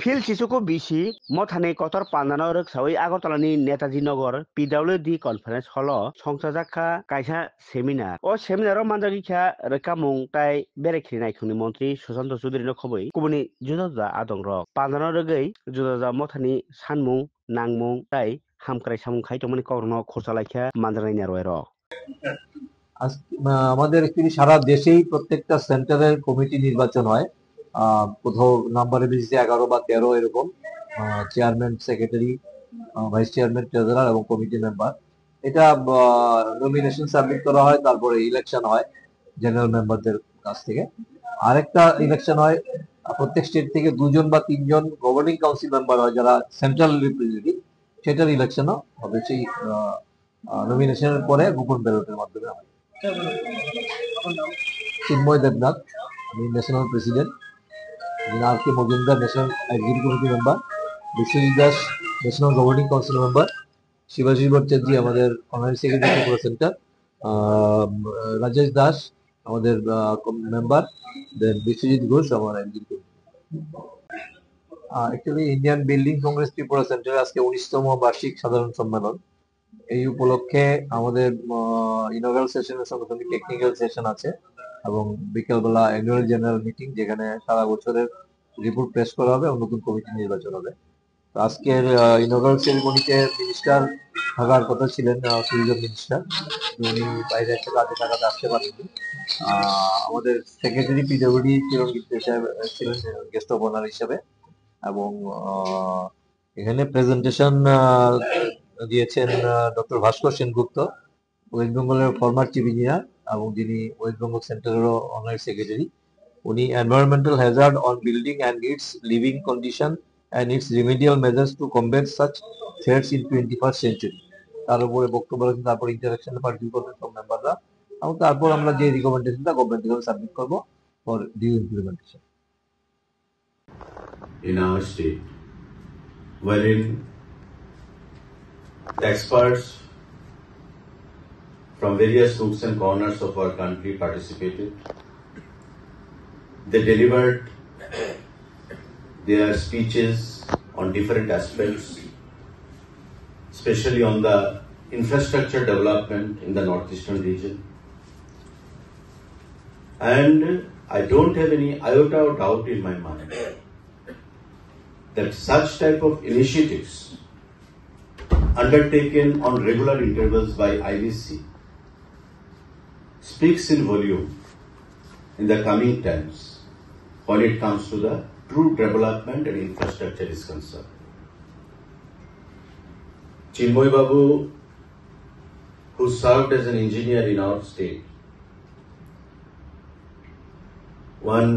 Phil Sisuku BC, Mothane Kotor Pandanor, Sawi Agotolani, Netaji Nogor, PWD Conference Hall, Songsajaka, Kaisa Seminar. O Seminar Mandarika, Rekamung, Tai, Berekina Kunimonti, Susanto Sudrino Kobui, Kubuni, Judoza Adong Rock, Pandanor Gay, Judoza Mothani, Sanmung, Nangmung, Tai, Hamkrai Samung Kaitomani Korno, Kosalaka, Mandarina Roero. আমাদের actually সারা দেশেই প্রত্যেকটা সেন্টারের committee নির্বাচন হয়। কোথাও নাম্বারের বেসিসে 11 বা 13 এরকম, chairman, secretary, vice chairman, treasurer এবং কমিটি মেম্বার। এটা নমিনেশন সাবমিট করা হয়, তারপরে ইলেকশন হয় জেনারেল মেম্বারদের কাছ থেকে। আরেকটা ইলেকশন হয়, প্রত্যেক স্টেট থেকে 2 জন বা 3 জন গভর্নিং কাউন্সিল মেম্বার হয় যারা সেন্ট্রাল রিপ্রেজেন্টেটিভ, সেটার ইলেকশনও হবে সেই নমিনেশনের পরে গোপন ব্যালটের মাধ্যমে হয়। চিন্ময় দেবনাথ, আমি ন্যাশনাল প্রেসিডেন্ট। আর কে Majumdar, national executive committee member. Biswajit Das, national governing council member. Shibashis Bhattacharya, আমাদের honorary secretary Tripura centre. Rajesh Das, আমাদের মেম্বার। দেন বিশ্বজিৎ ঘোষ, আমার executive. Actually Indian building Congress Tripura সেন্টারে আজকে 19তম বার্ষিক সাধারণ সম্মেলন। এই উপলক্ষে আমাদের ইনঅগারাল সেশনের সঙ্গে সঙ্গে টেকনিক্যাল সেশন আছে এবং বিকেলবেলা অ্যানুয়াল জেনারেল মিটিং, যেখানে সারা বছরের রিপোর্ট পেশ করা হবে এবং নতুন কমিটি নির্বাচন হবে। আজকের ইনঅগারাল সেরিমনিতে মিনিস্টার থাকার কথা ছিলেন, ট্যুরিজম মিনিস্টার, উনি বাইরে একটা কাজে থাকাতে আসতে পারেননি। আমাদের সেক্রেটারি পিডব্লিউডি চিরঞ্জিত সাহেব ছিলেন গেস্ট অফ অনার হিসেবে। এবং এখানে প্রেজেন্টেশন দিয়েছেন ডক্টর ভাস্কর সেনগুপ্ত, ওয়েস্ট বেঙ্গলের ফরমার চিফ ইঞ্জিনিয়ার এবং যিনি ওয়েস্ট বেঙ্গল সেন্টারেরও অনারি সেক্রেটারি। উনি environmental Hazard on building and it's living condition and it's remedial measures two combat such threats in 21st century, তার উপরে বক্তব্য রাখেন। তারপর ইন্টারাকশনে পার্টিসিপেট করবেন সব মেম্বাররা, এবং তারপর আমরা যে রিকমেন্ডেশনটা গভর্নমেন্ট থেকে সাবমিট করবো for due implementation. In our state, wherein the experts from various nooks and corners of our country participated. They delivered their speeches on different aspects, especially on the infrastructure development in the northeastern region. And I don't have any iota of doubt in my mind that such type of initiatives undertaken on regular intervals by IBC speaks in volume in the coming times when it comes to the true development and infrastructure is concerned. Chinmoy Babu, who served as an engineer in our state, one